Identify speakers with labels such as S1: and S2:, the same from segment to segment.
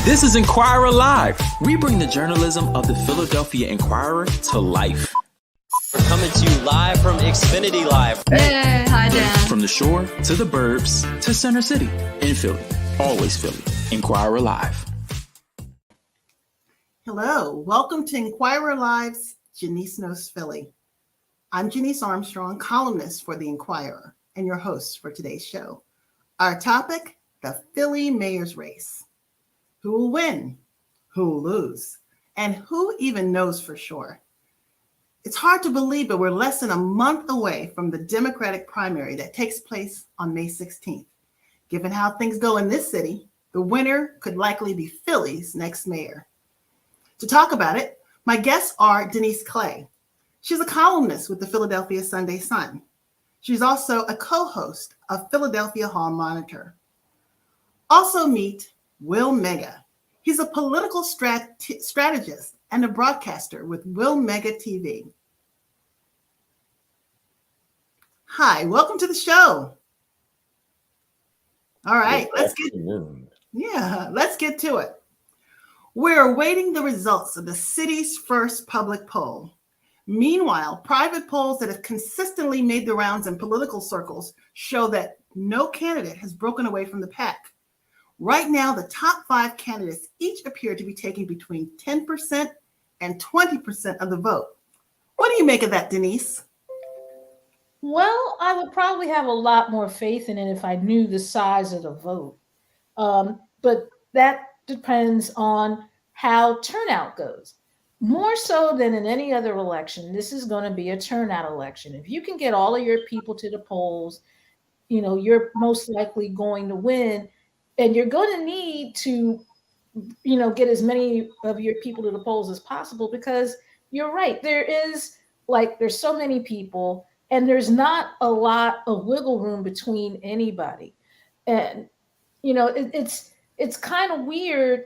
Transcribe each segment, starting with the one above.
S1: This is Inquirer Live. We bring the journalism of the Philadelphia Inquirer to life.
S2: We're coming to you live from Xfinity Live.
S3: Hey, hi, Dan.
S1: From the shore to the burbs to Center City in Philly. Always Philly. Inquirer Live.
S4: Hello, welcome to Inquirer Live's Jenice Knows Philly. I'm Jenice Armstrong, columnist for the Inquirer, and your host for today's show. Our topic, the Philly mayor's race. Who will win? Who will lose? And who even knows for sure? It's hard to believe, but we're less than a month away from the Democratic primary that takes place on May 16th. Given how things go in this city, the winner could likely be Philly's next mayor. To talk about it, my guests are Denise Clay. She's a columnist with the Philadelphia Sunday Sun. She's also a co-host of Philadelphia Hall Monitor. Also meet Will Mega. He's a political strategist and a broadcaster with Will Mega TV. Hi, welcome to the show. All right, let's get to it. We're awaiting the results of the city's first public poll. Meanwhile, private polls that have consistently made the rounds in political circles show that no candidate has broken away from the pack. Right now, the top 5 candidates each appear to be taking between 10% and 20% of the vote. What do you make of that, Denise?
S3: Well, I would probably have a lot more faith in it if I knew the size of the vote. But that depends on how turnout goes. More so than in any other election, this is going to be a turnout election. If you can get all of your people to the polls, you're most likely going to win. And you're going to need to, get as many of your people to the polls as possible, because you're right. There's so many people and there's not a lot of wiggle room between anybody. And, it's kind of weird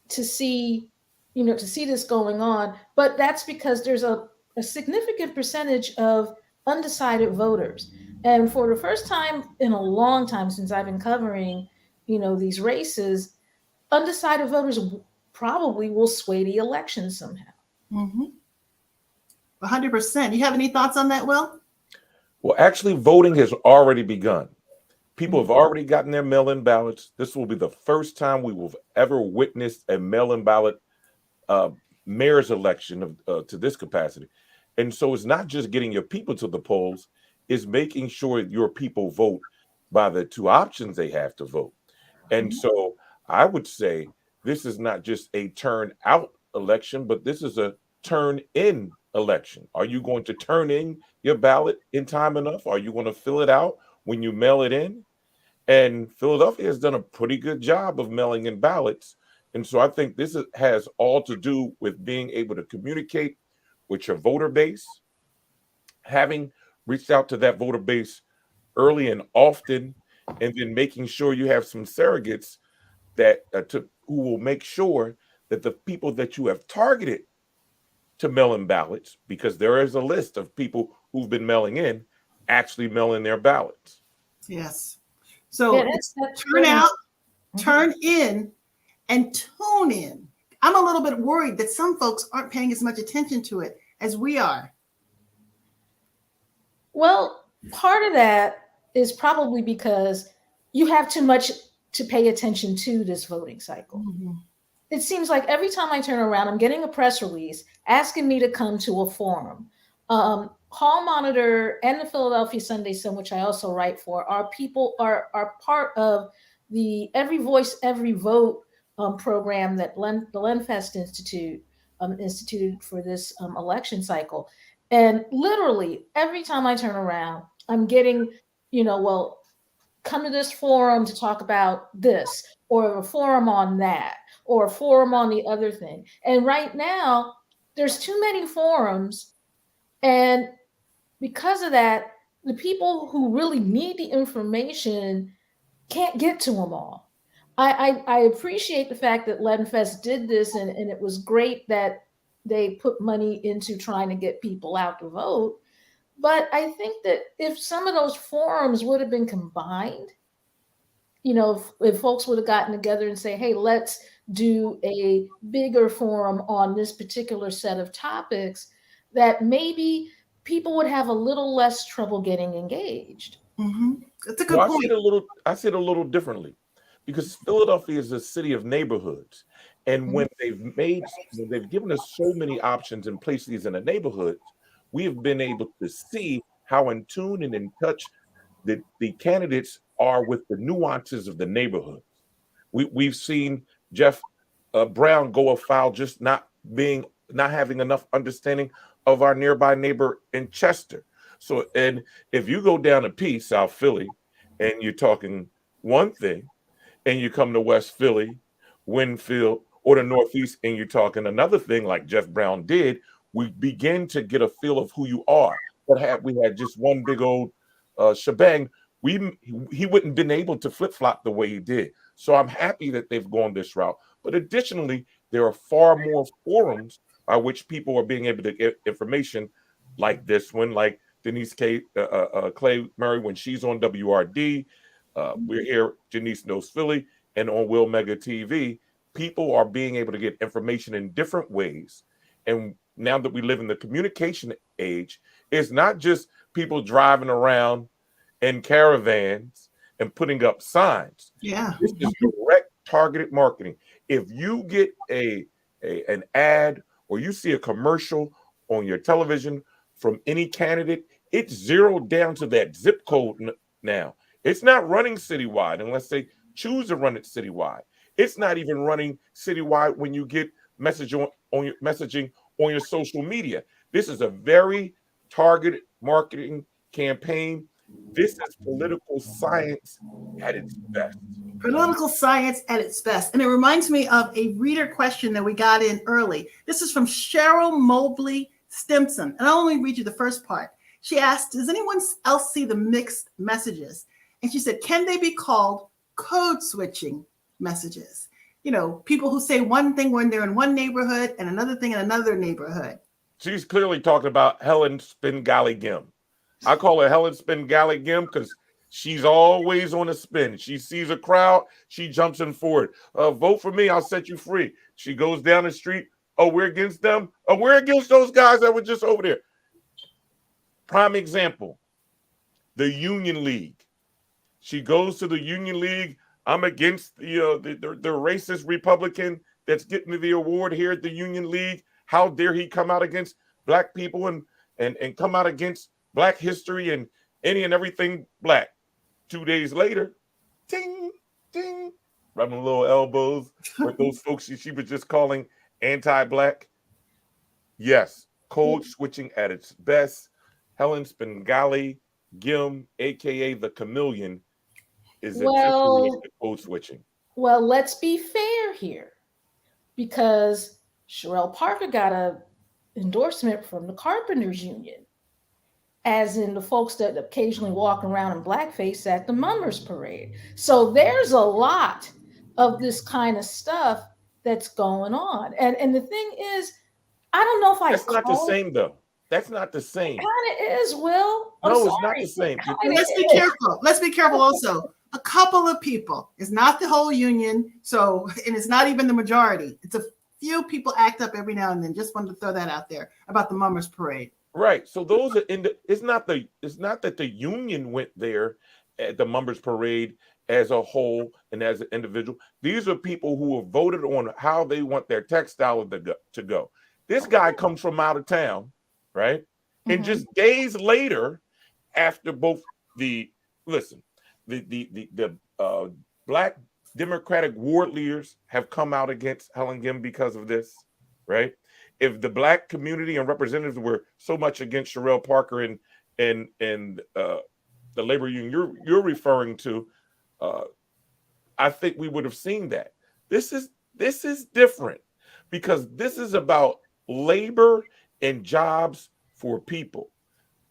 S3: to see this going on, but that's because there's a significant percentage of undecided voters. And for the first time in a long time since I've been covering these races, undecided voters probably will sway the election somehow.
S4: 100%. You have any thoughts on that, Will?
S5: Well, actually, voting has already begun. People have already gotten their mail-in ballots. This will be the first time we will ever witness a mail-in ballot mayor's election to this capacity. And so it's not just getting your people to the polls, it's making sure your people vote by the 2 options they have to vote. And so I would say this is not just a turn-out election, but this is a turn-in election. Are you going to turn in your ballot in time enough? Are you going to fill it out when you mail it in? And Philadelphia has done a pretty good job of mailing in ballots. And so I think this has all to do with being able to communicate with your voter base, having reached out to that voter base early and often, and then making sure you have some surrogates that who will make sure that the people that you have targeted to mail in ballots, because there is a list of people who've been mailing in, actually mail in their ballots.
S4: Yes. So turn out, turn in, and tune in. I'm a little bit worried that some folks aren't paying as much attention to it as we are.
S3: Well, part of that is probably because you have too much to pay attention to this voting cycle. It seems like every time I turn around, I'm getting a press release asking me to come to a forum. Hall Monitor and the Philadelphia Sunday Sun, which I also write for, are part of the Every Voice, Every Vote program that the Lenfest Institute instituted for this election cycle. And literally every time I turn around, I'm getting, come to this forum to talk about this, or a forum on that, or a forum on the other thing. And right now, there's too many forums. And because of that, the people who really need the information can't get to them all. I appreciate the fact that Lenfest did this, and it was great that they put money into trying to get people out to vote. But I think that if some of those forums would have been combined, if folks would have gotten together and say, hey, let's do a bigger forum on this particular set of topics, that maybe people would have a little less trouble getting engaged.
S4: Mm-hmm. That's a good
S5: Well,
S4: point.
S5: I see it a little differently, because Philadelphia is a city of neighborhoods, and when they've given us so many options and placed these in the neighborhoods, we have been able to see how in tune and in touch the candidates are with the nuances of the neighborhood. We've seen Jeff Brown go afoul just not having enough understanding of our nearby neighbor in Chester. So, and if you go down to P, South Philly, and you're talking one thing, and you come to West Philly, Winfield, or the Northeast, and you're talking another thing, like Jeff Brown did, we begin to get a feel of who you are. But had we had just one big old shebang, he wouldn't been able to flip flop the way he did. So I'm happy that they've gone this route. But additionally, there are far more forums by which people are being able to get information, like this one, like Denise Clay Murray when she's on WRD. We're here, Jenice Knows Philly, and on Will Mega TV. People are being able to get information in different ways. And now that we live in the communication age, it's not just people driving around in caravans and putting up signs.
S4: Yeah.
S5: This is direct targeted marketing. If you get an ad or you see a commercial on your television from any candidate, it's zeroed down to that zip code now. It's not running citywide unless they choose to run it citywide. It's not even running citywide when you get messaging on your social media. This is a very targeted marketing campaign. This is political science at its best.
S4: Political science at its best. And it reminds me of a reader question that we got in early. This is from Cheryl Mobley Stimson. And I'll only read you the first part. She asked, does anyone else see the mixed messages? And she said, can they be called code switching messages? You know, people who say one thing when they're in one neighborhood and another thing in another neighborhood.
S5: She's clearly talking about Helen Spin-Galley Gim. I call her Helen Spin-Galley Gim because she's always on a spin. She sees a crowd, she jumps in forward. Vote for me, I'll set you free. She goes down the street. Oh, we're against them? Oh, we're against those guys that were just over there. Prime example, the Union League. She goes to the Union League. I'm against the racist Republican that's getting the award here at the Union League. How dare he come out against black people and come out against black history and any and everything black. 2 days later, ting, ting, rubbing little elbows with those folks she was just calling anti-black. Yes, code switching at its best. Helen Spin-Galley Gim, aka the Chameleon, is
S3: Well,
S5: code switching.
S3: well, let's be fair here, because Sherelle Parker got a endorsement from the Carpenters Union, as in the folks that occasionally walk around in blackface at the Mummers Parade. So there's a lot of this kind of stuff that's going on. And the thing is, I don't know if
S5: That's not the same, though. That's not the same.
S3: Kind of is, Will.
S5: No, it's not the same.
S4: Let's be careful. Let's be careful also. A couple of people. It's not the whole union. So, and it's not even the majority. It's a few people act up every now and then. Just wanted to throw that out there about the Mummers Parade.
S5: Right. So those are it's not that the union went there at the Mummers Parade as a whole and as an individual. These are people who have voted on how they want their textile to go. This guy comes from out of town, right? Mm-hmm. And just days later, after both the black Democratic ward leaders have come out against Helen Gim because of this, right? If the black community and representatives were so much against Sherelle Parker and the labor union you're referring to, I think we would have seen that. This is different because this is about labor and jobs for people.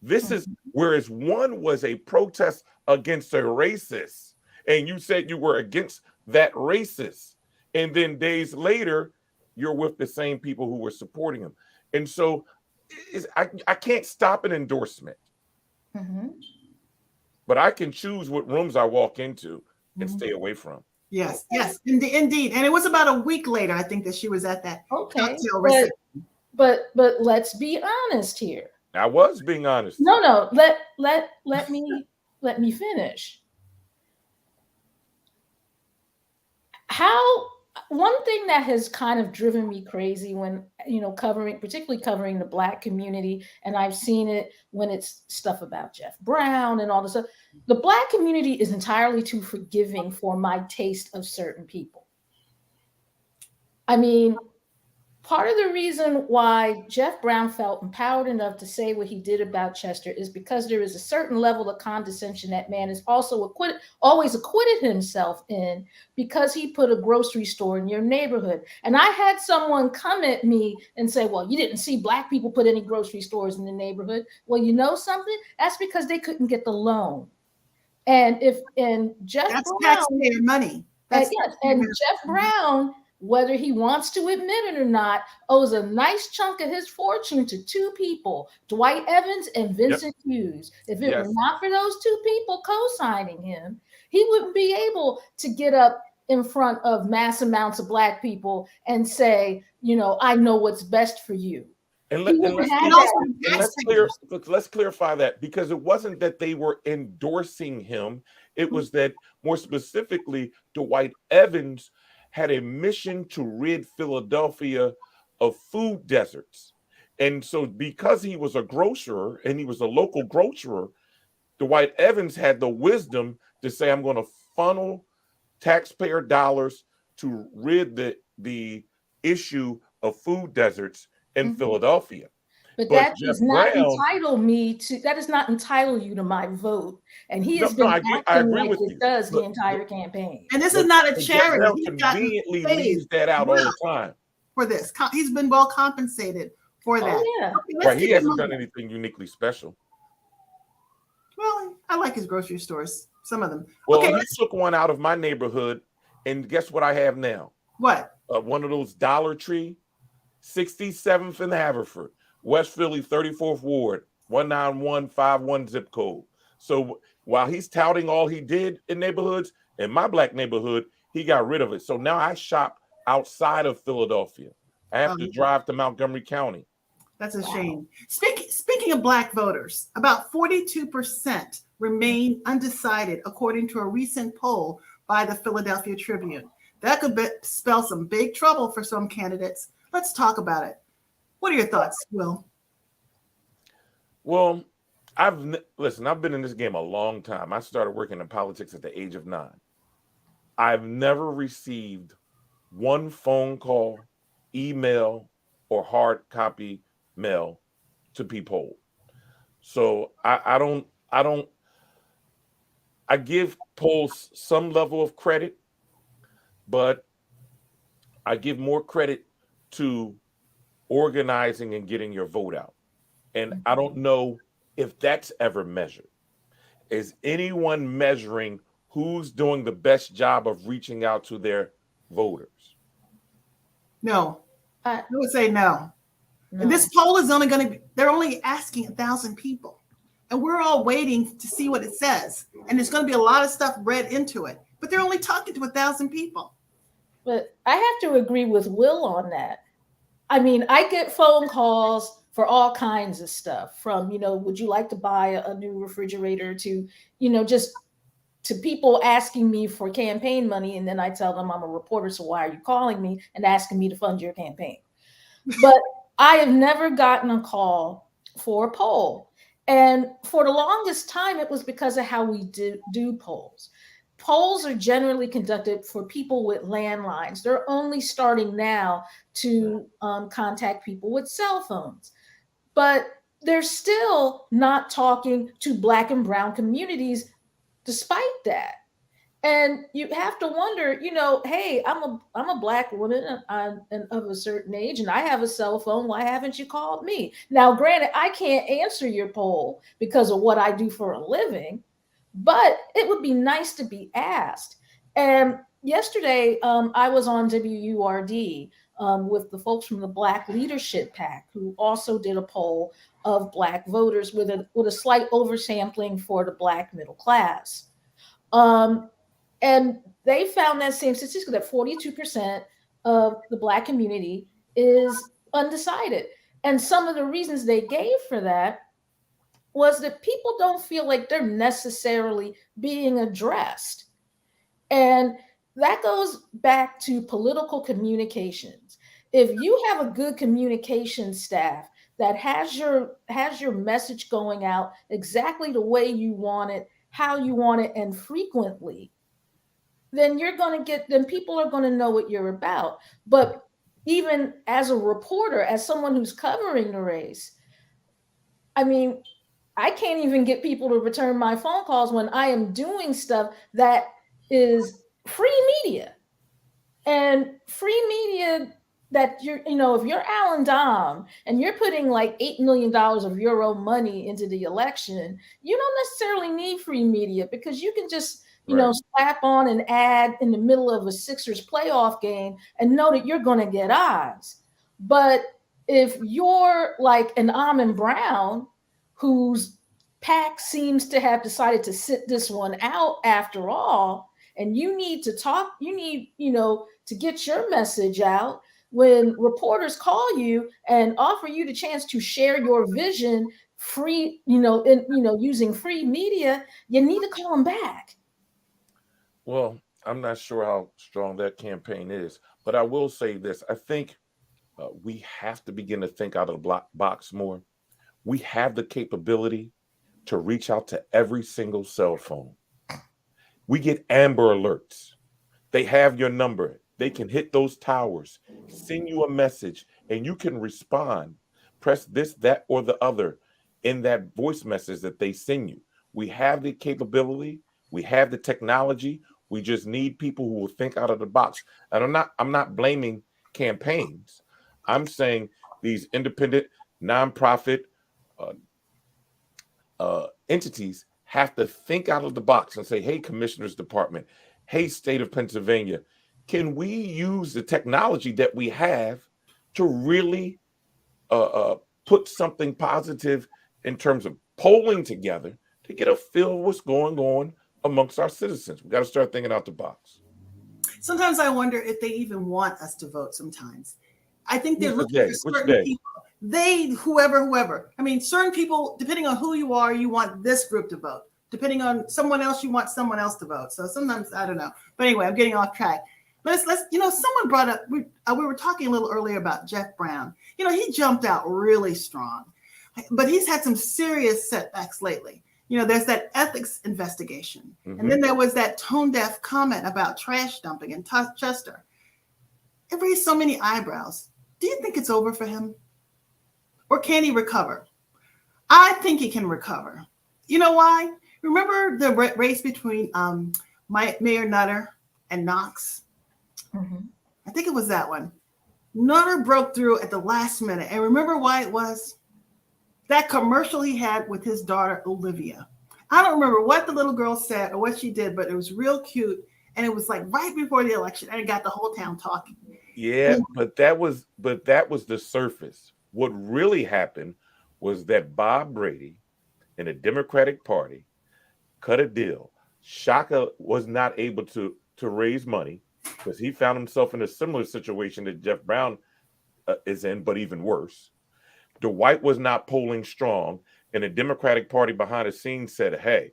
S5: This is whereas one was a protest against a racist, and you said you were against that racist, and then days later you're with the same people who were supporting him. And so I can't stop an endorsement, but I can choose what rooms I walk into and stay away from.
S4: Yes, yes, indeed. And it was about a week later, I think, that she was at that
S3: Okay,
S4: cocktail reception.
S3: but let's be honest here.
S5: I was being honest.
S3: No, let me finish. How one thing that has kind of driven me crazy when particularly covering the Black community, and I've seen it when it's stuff about Jeff Brown and all this stuff. The Black community is entirely too forgiving for my taste of certain people. I mean, part of the reason why Jeff Brown felt empowered enough to say what he did about Chester is because there is a certain level of condescension that man is also always acquitted himself in, because he put a grocery store in your neighborhood. And I had someone come at me and say, well, you didn't see Black people put any grocery stores in the neighborhood. Well, you know something? That's because they couldn't get the loan. And Jeff
S4: That's
S3: Brown,
S4: taxpayer money. That's
S3: yes, and Jeff Brown, whether he wants to admit it or not, owes a nice chunk of his fortune to two people, Dwight Evans and Vincent Hughes. If it were not for those two people co-signing him, he wouldn't be able to get up in front of mass amounts of Black people and say, I know what's best for you.
S5: And let's clarify that, because it wasn't that they were endorsing him. It was that, more specifically, Dwight Evans had a mission to rid Philadelphia of food deserts. And so because he was a grocer and he was a local grocer, Dwight Evans had the wisdom to say, I'm going to funnel taxpayer dollars to rid the issue of food deserts in Philadelphia.
S3: But that does not entitle you to my vote. And he has been acting like it does the entire campaign.
S4: And this is not a charity.
S5: He conveniently leaves that out all the time.
S4: For this. He's been well compensated for that.
S3: Oh, yeah.
S4: Okay,
S5: right, he hasn't done anything uniquely special.
S4: Well, I like his grocery stores, some of them.
S5: Well, he took one out of my neighborhood, and guess what I have now?
S4: What?
S5: One of those Dollar Tree, 67th and Haverford, West Philly, 34th Ward, 19151 zip code. So while he's touting all he did in neighborhoods, in my Black neighborhood, he got rid of it. So now I shop outside of Philadelphia. I have to drive to Montgomery County.
S4: That's a shame. Speaking of Black voters, about 42% remain undecided, according to a recent poll by the Philadelphia Tribune. That could spell some big trouble for some candidates. Let's talk about it. What are your thoughts, Will?
S5: Well, I've been in this game a long time. I started working in politics at the age of 9. I've never received one phone call, email, or hard copy mail to be polled. So I give polls some level of credit, but I give more credit to organizing and getting your vote out. And I don't know if that's ever measured. Is anyone measuring who's doing the best job of reaching out to their voters?
S4: No. I would say no. And this poll is they're only asking 1,000 people. And we're all waiting to see what it says. And there's going to be a lot of stuff read into it. But they're only talking to 1,000 people.
S3: But I have to agree with Will on that. I mean, I get phone calls for all kinds of stuff, from, would you like to buy a new refrigerator, to, just to people asking me for campaign money. And then I tell them I'm a reporter, so why are you calling me and asking me to fund your campaign? But I have never gotten a call for a poll. And for the longest time, it was because of how we do polls. Polls are generally conducted for people with landlines. They're only starting now to contact people with cell phones. But they're still not talking to Black and brown communities despite that. And you have to wonder, hey, I'm a Black woman and of a certain age, and I have a cell phone. Why haven't you called me? Now, granted, I can't answer your poll because of what I do for a living, but it would be nice to be asked. And yesterday, I was on WURD with the folks from the Black Leadership PAC, who also did a poll of Black voters with a slight oversampling for the Black middle class. And they found that same statistic that 42% of the Black community is undecided. And some of the reasons they gave for that was that people don't feel like they're necessarily being addressed. And that goes back to political communications. If you have a good communication staff that has your message going out exactly the way you want it, how you want it, and frequently, then then people are going to know what you're about. But even as a reporter, as someone who's covering the race, I mean, I can't even get people to return my phone calls when I am doing stuff that is free media. And free media that if you're Alan Dom and you're putting like $8 million of your own money into the election, you don't necessarily need free media because you can just, slap on an ad in the middle of a Sixers playoff game and know that you're going to get eyes. But if you're like an Almond Brown, whose PAC seems to have decided to sit this one out after all, and you need to talk, you need, to get your message out. When reporters call you and offer you the chance to share your vision free, using free media, you need to call them back.
S5: Well, I'm not sure how strong that campaign is, but I will say this. I think we have to begin to think out of the box more. We have the capability to reach out to every single cell phone. We get Amber Alerts. They have your number. They can hit those towers, send you a message, and you can respond. Press this, that, or the other in that voice message that they send you. We have the capability. We have the technology. We just need people who will think out of the box. And I'm not blaming campaigns. I'm saying these independent, nonprofit entities have to think out of the box and say, hey, Commissioner's Department, hey, State of Pennsylvania, can we use the technology that we have to really put something positive in terms of polling together to get a feel of what's going on amongst our citizens? We got to start thinking out the box.
S4: Sometimes I wonder if they even want us to vote sometimes. I think they're looking for certain people. Whoever. I mean, certain people, depending on who you are, you want this group to vote. Depending on someone else, you want someone else to vote. So sometimes, I don't know. But anyway, I'm getting off track. Let's someone brought up, we were talking a little earlier about Jeff Brown. He jumped out really strong, but he's had some serious setbacks lately. There's that ethics investigation. Mm-hmm. And then there was that tone-deaf comment about trash dumping in Chester. It raised so many eyebrows. Do you think it's over for him? Or can he recover? I think he can recover. You know why? Remember the race between Mayor Nutter and Knox? Mm-hmm. I think it was that one. Nutter broke through at the last minute. And remember why it was? That commercial he had with his daughter, Olivia. I don't remember what the little girl said or what she did, but it was real cute. And it was like right before the election, and it got the whole town talking.
S5: Yeah, but that was the surface. What really happened was that Bob Brady and the Democratic Party cut a deal. Shaka was not able to raise money because he found himself in a similar situation that Jeff Brown is in, but even worse. Dwight was not polling strong, and the Democratic Party behind the scenes said, hey,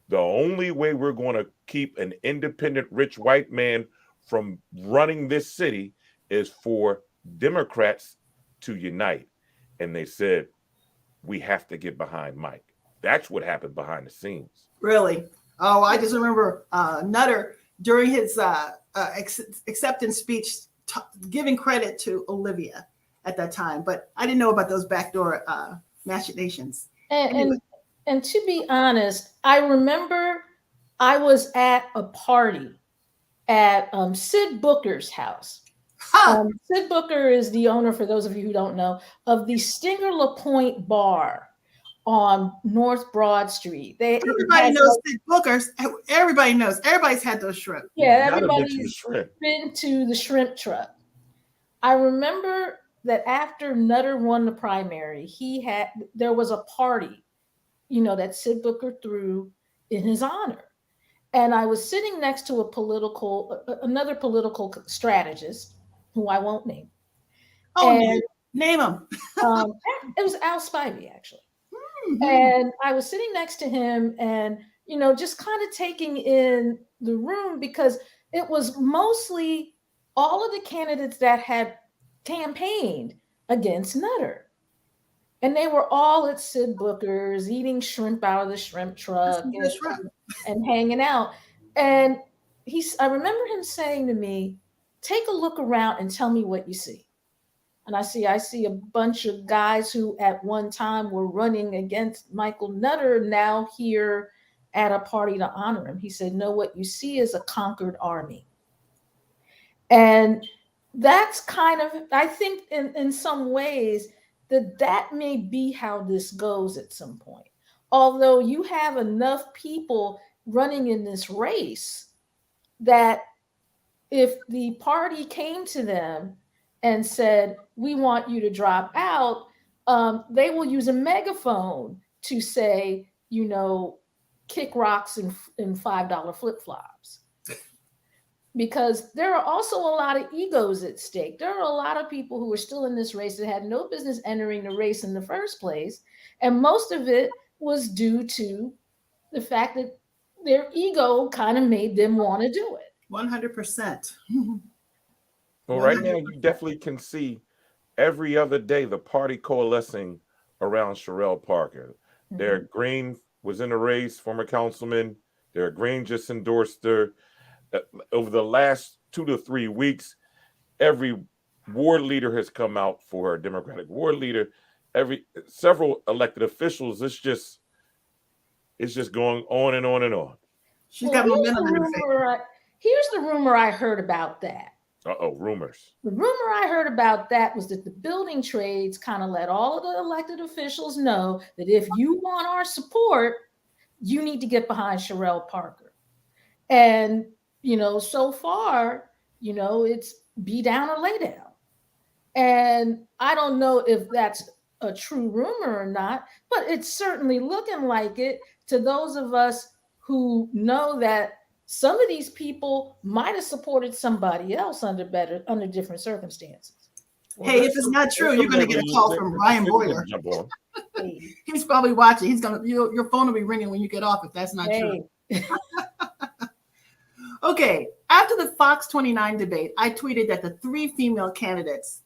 S5: the only way we're going to keep an independent rich white man from running this city is for Democrats to unite. And they said, we have to get behind Mike. That's what happened behind the scenes.
S4: Really? Oh, I just remember Nutter during his acceptance speech giving credit to Olivia at that time. But I didn't know about those backdoor machinations.
S3: And to be honest, I remember I was at a party at Sid Booker's house. Sid Booker is the owner, for those of you who don't know, of the Stinger LaPointe bar on North Broad Street.
S4: Everybody knows Sid Booker's. Everybody knows. Everybody's had those shrimp.
S3: Yeah, everybody's been to the shrimp truck. I remember that after Nutter won the primary, there was a party, that Sid Booker threw in his honor. And I was sitting next to another political strategist who I won't name.
S4: Oh, name him.
S3: um, it was Al Spivey, actually.
S4: Mm-hmm.
S3: And I was sitting next to him and, just kind of taking in the room because it was mostly all of the candidates that had campaigned against Nutter. And they were all at Sid Booker's eating shrimp out of the shrimp truck and hanging out. And I remember him saying to me, take a look around and tell me what you see. And I see a bunch of guys who at one time were running against Michael Nutter now here at a party to honor him. He said, no, what you see is a conquered army. And that's kind of, I think in some ways that may be how this goes at some point. Although you have enough people running in this race that if the party came to them and said, we want you to drop out, they will use a megaphone to say, kick rocks in $5 flip-flops. Because there are also a lot of egos at stake. There are a lot of people who are still in this race that had no business entering the race in the first place. And most of it was due to the fact that their ego kind of made them want to do it.
S4: 100%.
S5: Well, right now, you definitely can see every other day the party coalescing around Sherelle Parker. Mm-hmm. Derek Green was in the race, former councilman. Derek Green just endorsed her. Over the last 2 to 3 weeks, every ward leader has come out for her, Democratic ward leader. Several elected officials. It's just going on and on and on.
S4: She's got momentum in her favor.
S3: Here's the rumor I heard about that.
S5: Rumors.
S3: The rumor I heard about that was that the building trades kind of let all of the elected officials know that if you want our support, you need to get behind Sherelle Parker. And, so far, it's be down or lay down. And I don't know if that's a true rumor or not, but it's certainly looking like it to those of us who know that some of these people might have supported somebody else under different circumstances.
S4: Well, hey, if it's not true, you're going to get a call from Brian Boyer. He's probably watching. Your phone will be ringing when you get off if that's not true. Okay, after the Fox 29 debate, I tweeted that the 3 female candidates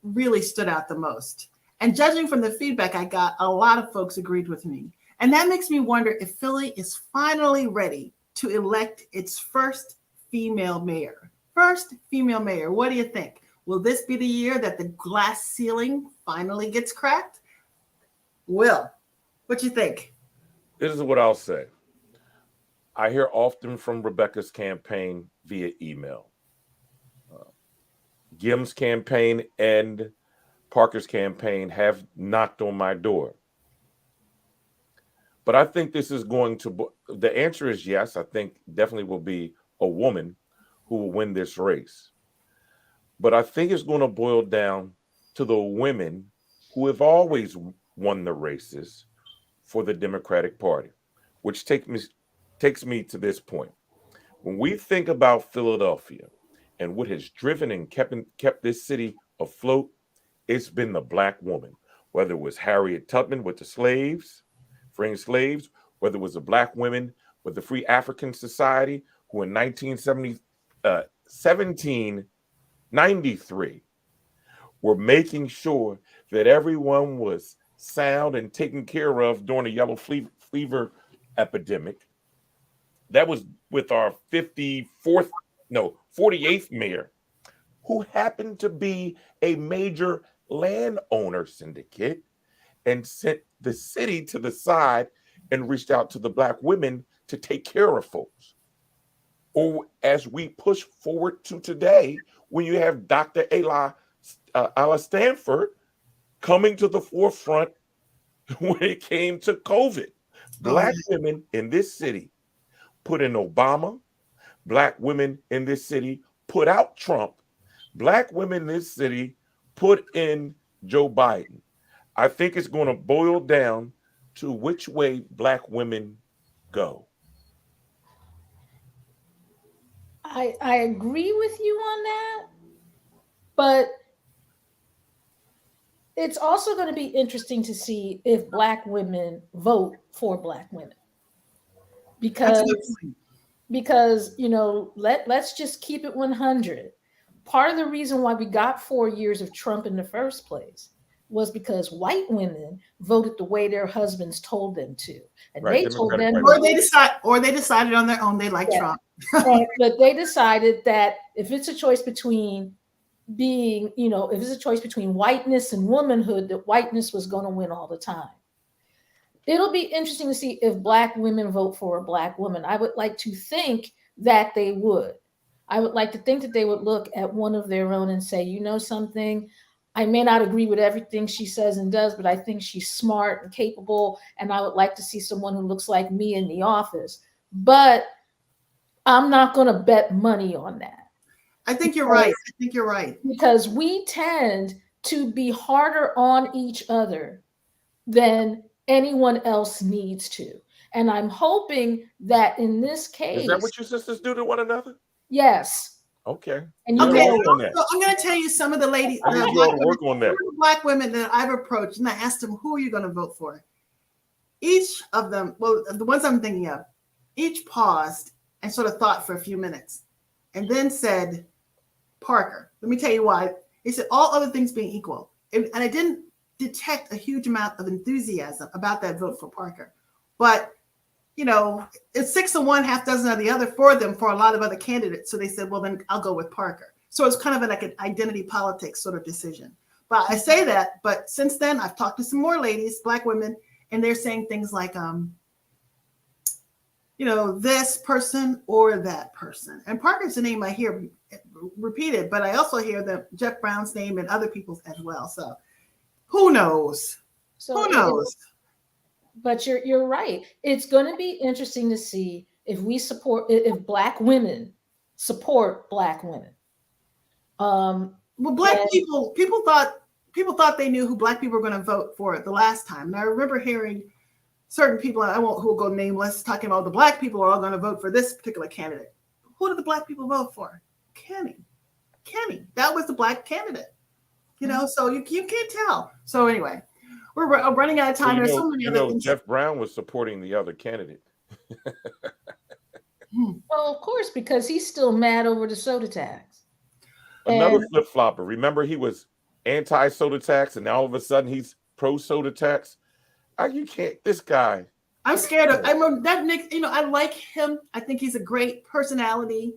S4: really stood out the most. And judging from the feedback I got, a lot of folks agreed with me. And that makes me wonder if Philly is finally ready to elect its first female mayor. First female mayor. What do you think? Will this be the year that the glass ceiling finally gets cracked? Will, what you think?
S5: This is what I'll say. I hear often from Rebecca's campaign via email. Gim's campaign and Parker's campaign have knocked on my door. But I think this is the answer is yes. I think definitely will be a woman who will win this race. But I think it's going to boil down to the women who have always won the races for the Democratic Party, which takes me to this point. When we think about Philadelphia and what has driven and kept this city afloat, it's been the Black woman, whether it was Harriet Tubman with the slaves, freeing slaves, whether it was the Black women with the Free African Society, who in 1793 were making sure that everyone was sound and taken care of during the yellow fever epidemic. That was with our 48th mayor, who happened to be a major landowner syndicate and sent the city to the side and reached out to the Black women to take care of folks. Or as we push forward to today, when you have Dr. Ala Stanford coming to the forefront when it came to COVID. Black women in this city put in Obama. Black women in this city put out Trump. Black women in this city put in Joe Biden. I think it's going to boil down to which way Black women go.
S3: I agree with you on that, but it's also going to be interesting to see if Black women vote for Black women,
S4: That's a
S3: because
S4: good point.
S3: let's just keep it 100. Part of the reason why we got 4 years of Trump in the first place was because white women voted the way their husbands told them to, and
S5: Right,
S3: they told
S5: Democratic
S3: them,
S5: white
S4: Or
S5: women.
S4: they decided on their own they like
S3: yeah,
S4: Trump.
S3: but they decided that if it's a choice between being, if it's a choice between whiteness and womanhood, that whiteness was going to win all the time. It'll be interesting to see if Black women vote for a Black woman. I would like to think that they would. I would like to think that they would look at one of their own and say, you know something, I may not agree with everything she says and does, but I think she's smart and capable, and I would like to see someone who looks like me in the office. But I'm not going to bet money on that.
S4: I think you're right. I think you're right.
S3: Because we tend to be harder on each other than anyone else needs to. And I'm hoping that in this case,
S5: Is that what your sisters do to one another?
S3: yes.
S5: Okay.
S3: And you
S4: Okay,
S3: know,
S5: work on that.
S4: so I'm going to tell you some of the ladies,
S5: I need you all to work on that.
S4: Black women that I've approached, and I asked them, who are you going to vote for? Each of them, well, the ones I'm thinking of, each paused and sort of thought for a few minutes and then said, Parker. Let me tell you why. They said, all other things being equal. And I didn't detect a huge amount of enthusiasm about that vote for Parker. But, it's 6 of one, half dozen of the other for them for a lot of other candidates. So they said, well, then I'll go with Parker. So it's kind of like an identity politics sort of decision. But I say that, but since then, I've talked to some more ladies, Black women, and they're saying things like, this person or that person. And Parker's the name I hear repeated, but I also hear Jeff Brown's name and other people's as well. So who knows?
S3: so
S4: Who knows?
S3: But you're right. It's going to be interesting to see if Black women support Black women.
S4: Well, people thought they knew who Black people were going to vote for the last time. And I remember hearing certain people, who will go nameless, talking about the Black people are all going to vote for this particular candidate. Who did the Black people vote for? Kenny. That was the Black candidate. So you can't tell. So anyway, we're running out of time. There's so many other things.
S5: Jeff Brown was supporting the other candidate.
S3: Well, of course, because he's still mad over the soda tax.
S5: Another flip flopper. Remember, he was anti soda tax, and now all of a sudden he's pro soda tax. You can't. This guy.
S4: I'm scared of. That Nick. I like him. I think he's a great personality.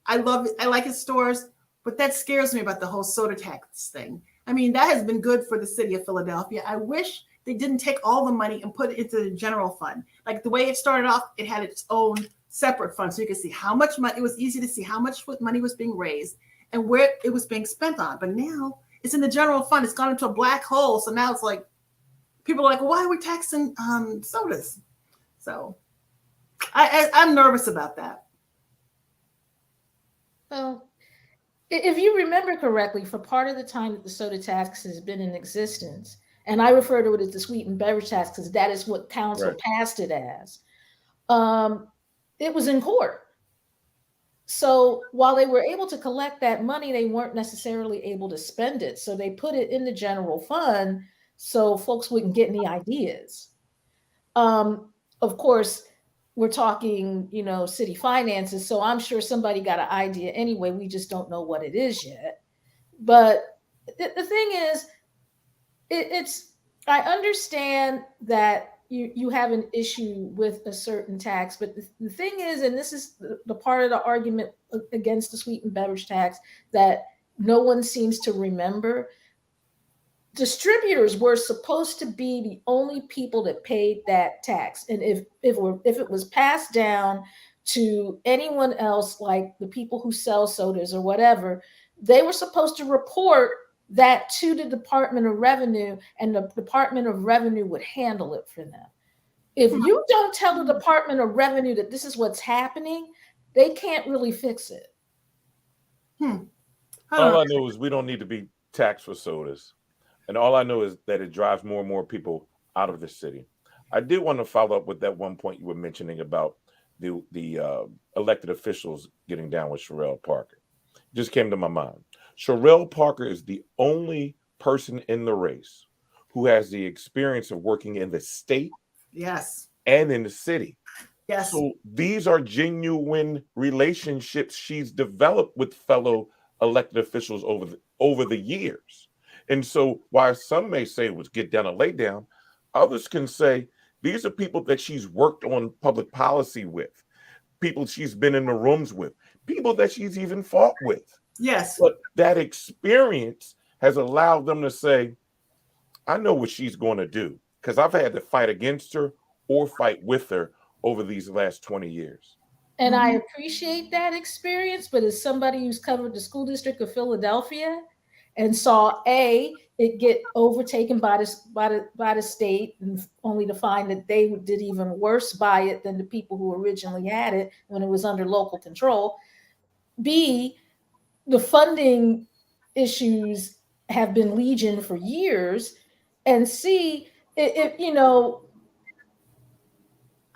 S4: I love it. I like his stores, but that scares me about the whole soda tax thing. I mean, that has been good for the city of Philadelphia. I wish they didn't take all the money and put it into the general fund. Like the way it started off, it had its own separate fund, so you could see how much money. It was easy to see how much money was being raised and where it was being spent on. But now it's in the general fund. It's gone into a black hole. So now it's like people are like, well, why are we taxing sodas? So I'm nervous about that.
S3: Well, if you remember correctly, for part of the time that the soda tax has been in existence, and I refer to it as the sweetened beverage tax because that is what council passed it as, it was in court. So while they were able to collect that money, they weren't necessarily able to spend it. So they put it in the general fund so folks wouldn't get any ideas. Of course, we're talking, city finances. So I'm sure somebody got an idea anyway. We just don't know what it is yet. But the thing is, I understand that you have an issue with a certain tax, but the thing is, and this is the part of the argument against the sweetened beverage tax that no one seems to remember, distributors were supposed to be the only people that paid that tax. And if it was passed down to anyone else, like the people who sell sodas or whatever, they were supposed to report that to the Department of Revenue, and the Department of Revenue would handle it for them. If you don't tell the Department of Revenue that this is what's happening, they can't really fix it.
S5: All I know is we don't need to be taxed for sodas. And all I know is that it drives more and more people out of the city. I did want to follow up with that one point you were mentioning about the elected officials getting down with Sherelle Parker. It just came to my mind. Sherelle Parker is the only person in the race who has the experience of working in the state
S4: Yes.
S5: and in the city.
S4: Yes.
S5: So these are genuine relationships she's developed with fellow elected officials over the years. And so while some may say it was get down and lay down, others can say these are people that she's worked on public policy with, people she's been in the rooms with, people that she's even fought with.
S4: Yes.
S5: But that experience has allowed them to say, I know what she's going to do, because I've had to fight against her or fight with her over these last 20 years.
S3: And I appreciate that experience, but as somebody who's covered the school district of Philadelphia and saw it get overtaken by the state, and only to find that they did even worse by it than the people who originally had it when it was under local control. B, the funding issues have been legion for years, and C,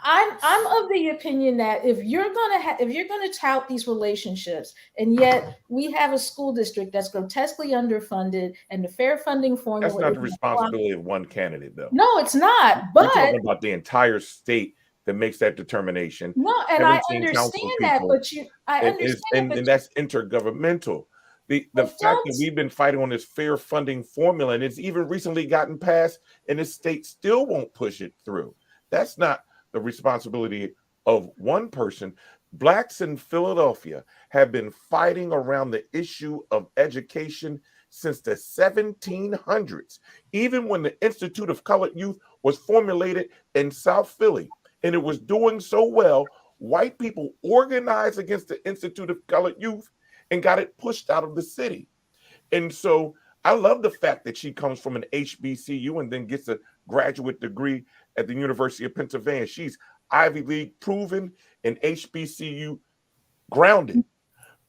S3: I'm of the opinion that if you're gonna tout these relationships, and yet we have a school district that's grotesquely underfunded, and the fair funding formula.
S5: That's not the responsibility of one candidate, though.
S3: No, it's not. But
S5: we're talking about the entire state that makes that determination.
S3: No, and I understand that,
S5: and that's intergovernmental. The fact that we've been fighting on this fair funding formula, and it's even recently gotten passed, and the state still won't push it through. That's not the responsibility of one person. Blacks in Philadelphia have been fighting around the issue of education since the 1700s, even when the Institute of Colored Youth was formulated in South Philly, and it was doing so well, white people organized against the Institute of Colored Youth and got it pushed out of the city. And so I love the fact that she comes from an HBCU and then gets a graduate degree at the University of Pennsylvania. She's Ivy League proven and HBCU grounded.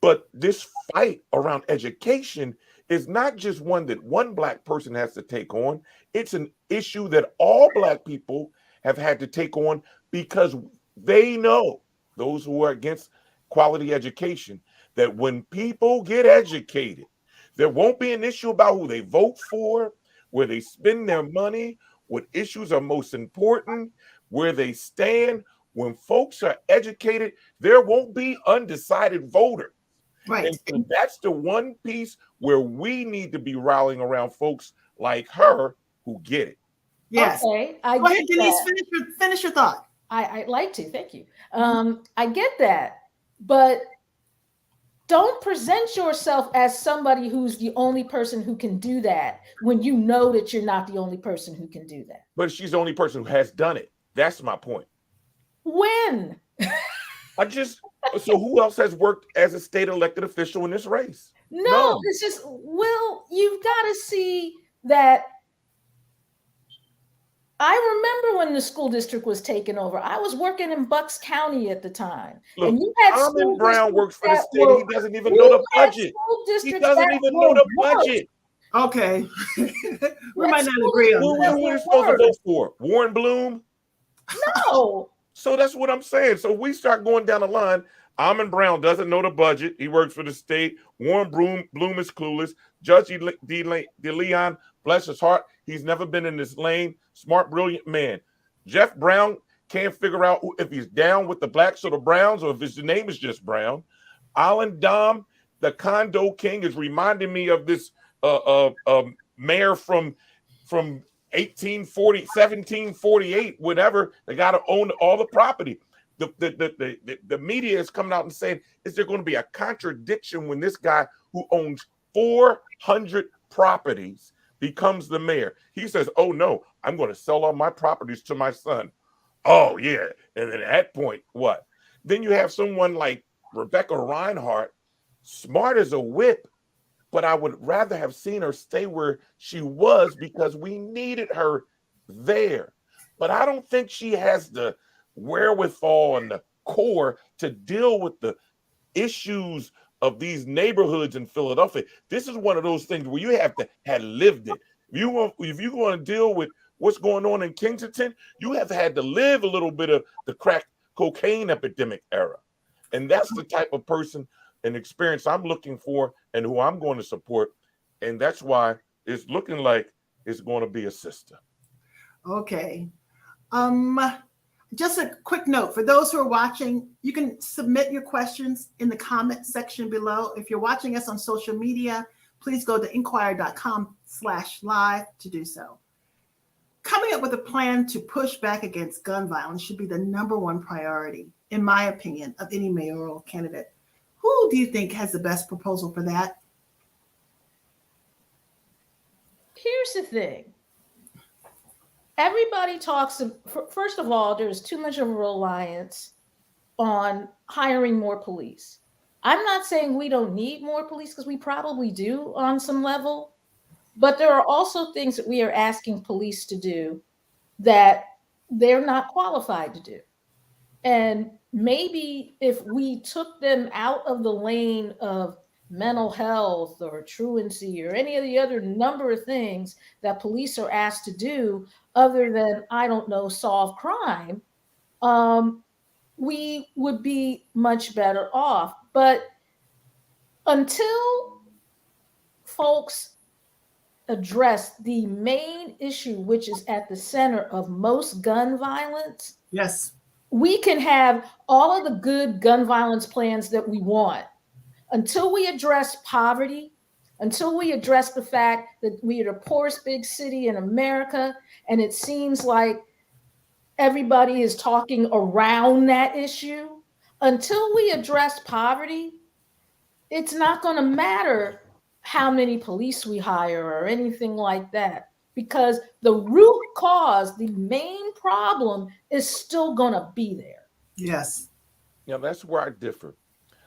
S5: But this fight around education is not just one that one Black person has to take on. It's an issue that all Black people have had to take on, because they know, those who are against quality education, that when people get educated, there won't be an issue about who they vote for, where they spend their money, what issues are most important, where they stand. When folks are educated, there won't be undecided voters.
S4: Right.
S5: And so that's the one piece where we need to be rallying around folks like her who get it.
S4: Yes.
S3: Okay,
S4: Go ahead, Denise, finish your thought.
S3: I'd like to. Thank you. I get that, but don't present yourself as somebody who's the only person who can do that when you know that you're not the only person who can do that.
S5: But she's the only person who has done it. That's my point.
S3: When?
S5: So who else has worked as a state elected official in this race?
S3: No, it's just, you've got to see that. I remember when the school district was taken over. I was working in Bucks County at the time.
S5: Look,
S3: and you had
S5: Almond Brown works for the state. He doesn't even know the budget. He doesn't even know the budget.
S4: Okay. We might not agree on that.
S5: Who are we supposed to vote for? Warren Bloom?
S3: No.
S5: So that's what I'm saying. So we start going down the line. Almond Brown doesn't know the budget. He works for the state. Warren Bloom is clueless. Judge DeLeon, bless his heart, he's never been in this lane. Smart, brilliant man. Jeff Brown can't figure out if he's down with the Blacks or the Browns, or if his name is just Brown. Alan Dom, the condo king, is reminding me of this mayor from 1840, 1748, whatever. They got to own all the property. The media is coming out and saying, is there going to be a contradiction when this guy who owns 400 properties becomes the mayor? He says, oh no, I'm going to sell all my properties to my son. Oh yeah. And then at that point, what? Then you have someone like Rebecca Reinhardt, smart as a whip, but I would rather have seen her stay where she was because we needed her there. But I don't think she has the wherewithal and the core to deal with the issues of these neighborhoods in Philadelphia. This is one of those things where you have to have lived it. If you want to deal with what's going on in Kensington, you have had to live a little bit of the crack cocaine epidemic era. And that's the type of person and experience I'm looking for and who I'm going to support. And that's why it's looking like it's going to be a sister.
S4: Okay. Just a quick note for those who are watching, you can submit your questions in the comment section below. If you're watching us on social media, please go to inquirer.com/live to do so. Coming up with a plan to push back against gun violence should be the number one priority, in my opinion, of any mayoral candidate. Who do you think has the best proposal for that?
S3: Here's the thing. Everybody talks, first of all, there's too much of a reliance on hiring more police. I'm not saying we don't need more police, because we probably do on some level, but there are also things that we are asking police to do that they're not qualified to do. And maybe if we took them out of the lane of mental health or truancy or any of the other number of things that police are asked to do, other than, I don't know, solve crime, we would be much better off. But until folks address the main issue, which is at the center of most gun violence,
S4: Yes.
S3: we can have all of the good gun violence plans that we want. Until we address poverty, until we address the fact that we are the poorest big city in America, and it seems like everybody is talking around that issue, until we address poverty, it's not going to matter how many police we hire or anything like that, because the root cause, the main problem, is still going to be there.
S4: Yes.
S5: Yeah, that's where I differ.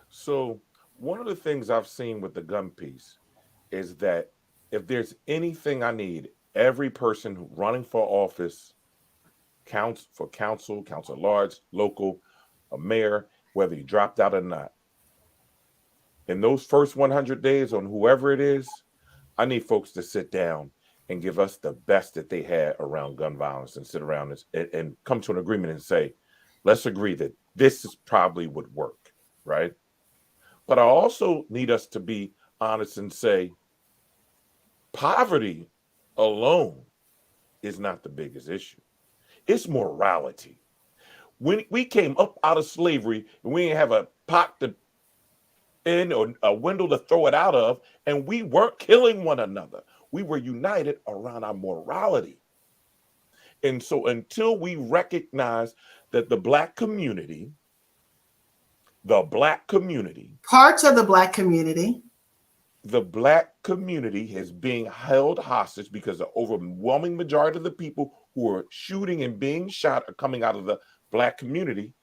S5: So one of the things I've seen with the gun piece is that if there's anything I need, every person running for office, council at large, local, a mayor, whether you dropped out or not, in those first 100 days on whoever it is, I need folks to sit down and give us the best that they had around gun violence, and sit around this and come to an agreement and say, let's agree that this is probably would work, right? But I also need us to be honest and say, poverty alone is not the biggest issue. It's morality. When we came up out of slavery and we didn't have a pot to in or a window to throw it out of, and we weren't killing one another. We were united around our morality. And so until we recognize that the Black community,
S4: parts of the Black community
S5: is being held hostage because the overwhelming majority of the people who are shooting and being shot are coming out of the Black community,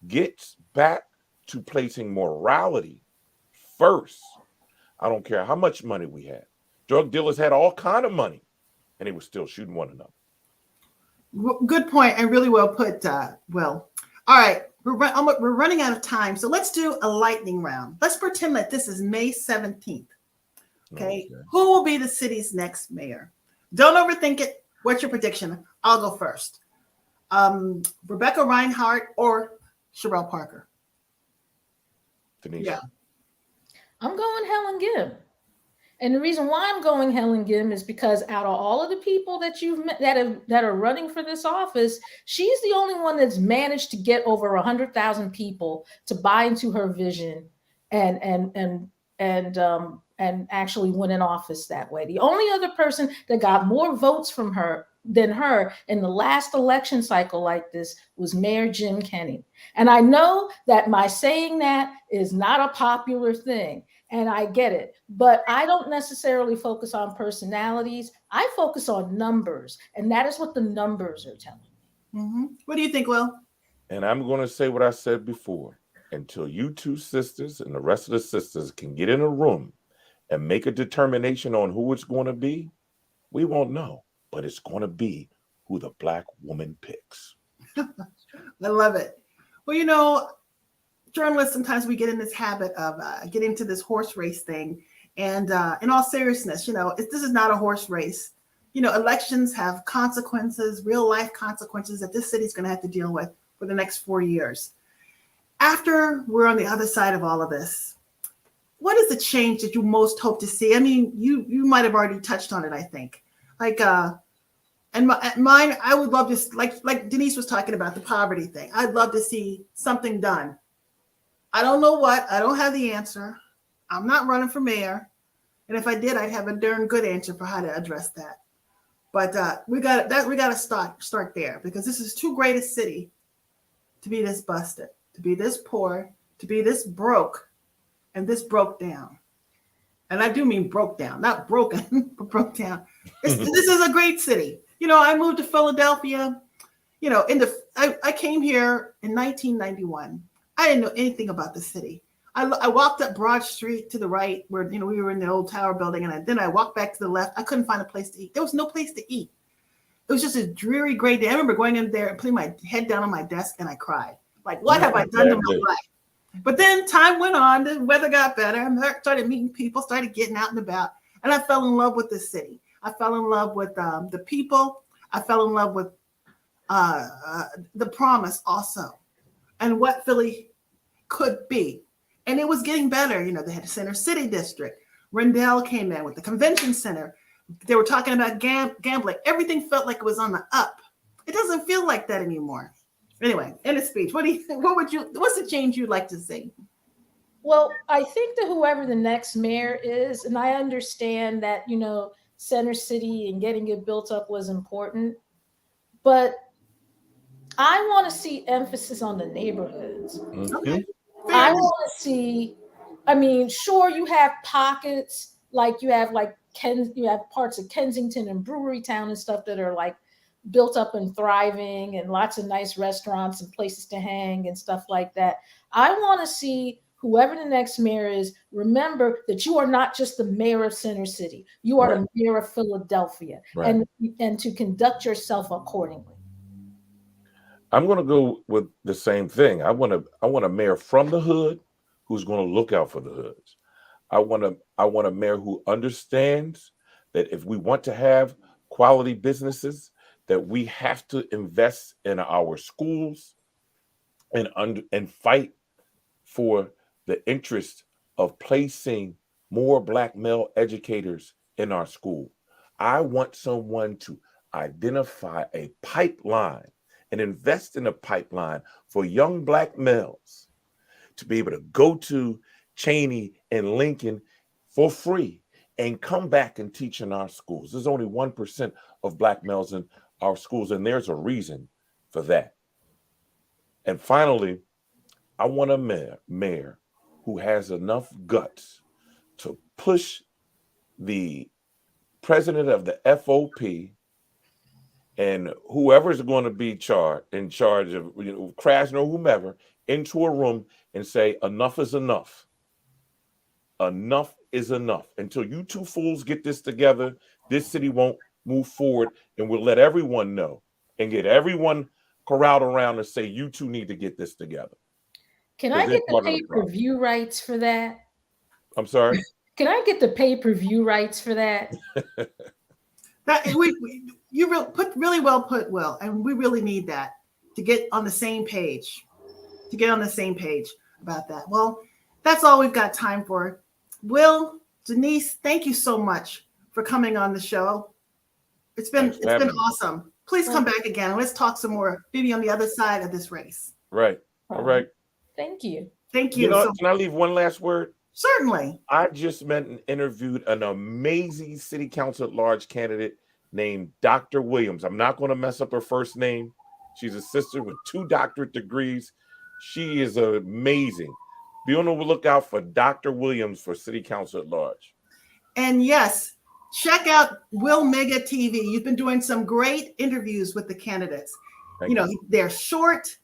S5: gets back to placing morality first. I don't care how much money we had. Drug dealers had all kind of money, and they were still shooting one another.
S4: Good point, and really well put. Will. All right, we're running out of time, so let's do a lightning round. Let's pretend that this is May 17th. Okay, who will be the city's next mayor? Don't overthink it. What's your prediction? I'll go first. Rebecca Reinhardt or Sherelle Parker?
S5: Denise.
S4: Yeah.
S3: I'm going Helen Gim. And the reason why I'm going Helen Gim is because out of all of the people that you've met that are running for this office, she's the only one that's managed to get over 100,000 people to buy into her vision and actually win an office that way. The only other person that got more votes from her than her in the last election cycle like this was Mayor Jim Kenney. And I know that my saying that is not a popular thing, and I get it, but I don't necessarily focus on personalities. I focus on numbers, and that is what the numbers are telling me.
S4: Mm-hmm. What do you think, Will?
S5: And I'm going to say what I said before. Until you two sisters and the rest of the sisters can get in a room and make a determination on who it's going to be, we won't know. But it's going to be who the Black woman picks.
S4: I love it. Well, you know, journalists, sometimes we get in this habit of getting into this horse race thing. And in all seriousness, you know, this is not a horse race. You know, elections have consequences, real life consequences that this city is going to have to deal with for the next 4 years. after we're on the other side of all of this, what is the change that you most hope to see? I mean, you might have already touched on it, I think. Like, and mine, I would love to, like Denise was talking about the poverty thing. I'd love to see something done. I don't know what. I don't have the answer. I'm not running for mayor. And if I did, I'd have a darn good answer for how to address that. But we got to start there, because this is too great a city to be this busted, to be this poor, to be this broke, and this broke down. And I do mean broke down, not broken, but broke down. This is a great city. You know, I moved to Philadelphia. You know, I came here in 1991. I didn't know anything about the city. I walked up Broad Street to the right, where, you know, we were in the old tower building, and then I walked back to the left. I couldn't find a place to eat. There was no place to eat. It was just a dreary, gray day. I remember going in there and putting my head down on my desk, and I cried. Like, what have I done to my life? But then time went on, the weather got better, I started meeting people, started getting out and about, and I fell in love with the city. I fell in love with the people. I fell in love with the promise also, and what Philly could be. And it was getting better. You know, they had a Center City District. Rendell came in with the convention center. They were talking about gambling. Everything felt like it was on the up. It doesn't feel like that anymore. Anyway, end of speech. What's the change you'd like to see?
S3: Well, I think that whoever the next mayor is, and I understand that, you know, Center City and getting it built up was important, but I want to see emphasis on the neighborhoods.
S4: Okay.
S3: I want to see, I mean, sure, you have pockets, like you have parts of Kensington and Brewery Town and stuff that are like built up and thriving, and lots of nice restaurants and places to hang and stuff like that. I want to see whoever the next mayor is, remember that you are not just the mayor of Center City. You are the mayor of Philadelphia, and to conduct yourself accordingly.
S5: I'm going to go with the same thing. I want a mayor from the hood who's going to look out for the hoods. I want a mayor who understands that if we want to have quality businesses, that we have to invest in our schools and fight for the interest of placing more Black male educators in our school. I want someone to identify a pipeline and invest in a pipeline for young Black males to be able to go to Cheney and Lincoln for free and come back and teach in our schools. There's only 1% of Black males in our schools, and there's a reason for that. And finally, I want a mayor who has enough guts to push the president of the FOP and whoever's going to be in charge of, you know, Krasner or whomever, into a room and say, enough is enough. Enough is enough. Until you two fools get this together, this city won't move forward, and we'll let everyone know and get everyone corralled around and say, you two need to get this together.
S3: Can I get the pay-per-view rights for that?
S5: I'm sorry?
S3: Can I get the pay-per-view rights for that?
S4: You really well put, Will, and we really need that to get on the same page. About that. Well, that's all we've got time for. Will, Denise, thank you so much for coming on the show. It's been awesome. Please come back again and let's talk some more, maybe on the other side of this race.
S5: Right. All right.
S3: Thank you.
S4: Thank you.
S5: You know, can I leave one last word?
S4: Certainly.
S5: I just met and interviewed an amazing city council at large candidate named Dr. Williams. I'm not going to mess up her first name. She's a sister with 2 doctorate degrees. She is amazing. Be on the lookout for Dr. Williams for city council at large.
S4: And yes, check out Will Mega TV. You've been doing some great interviews with the candidates. You know, they're short,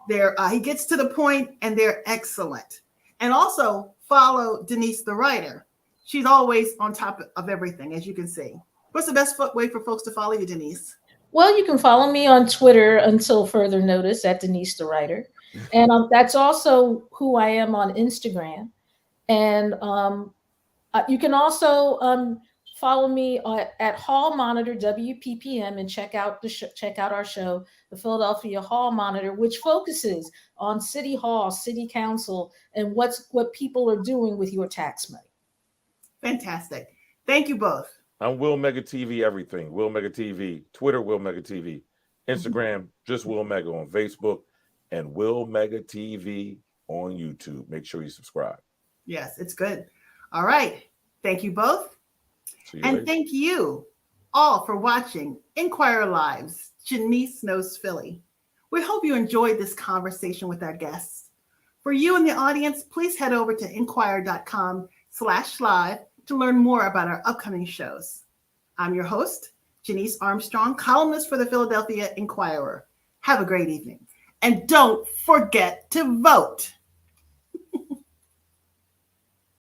S4: he gets to the point, and they're excellent. And also follow Denise, the writer. She's always on top of everything, as you can see. What's the best way for folks to follow you, Denise?
S3: Well, you can follow me on Twitter until further notice at Denise, the writer. And that's also who I am on Instagram. And you can also Follow me at Hall Monitor WPPM and check out check out our show, the Philadelphia Hall Monitor, which focuses on City Hall, City Council, and what people are doing with your tax money.
S4: Fantastic. Thank you both.
S5: I'm Will Mega TV everything. Will Mega TV, Twitter, Will Mega TV, Instagram, just Will Mega on Facebook, and Will Mega TV on YouTube. Make sure you subscribe.
S4: Yes, it's good. All right. Thank you both. And
S5: later.
S4: Thank you all for watching Inquirer Live's Jenice Knows Philly. We hope you enjoyed this conversation with our guests. For you in the audience, please head over to inquirer.com/live to learn more about our upcoming shows. I'm your host, Jenice Armstrong, columnist for the Philadelphia Inquirer. Have a great evening. And don't forget to vote.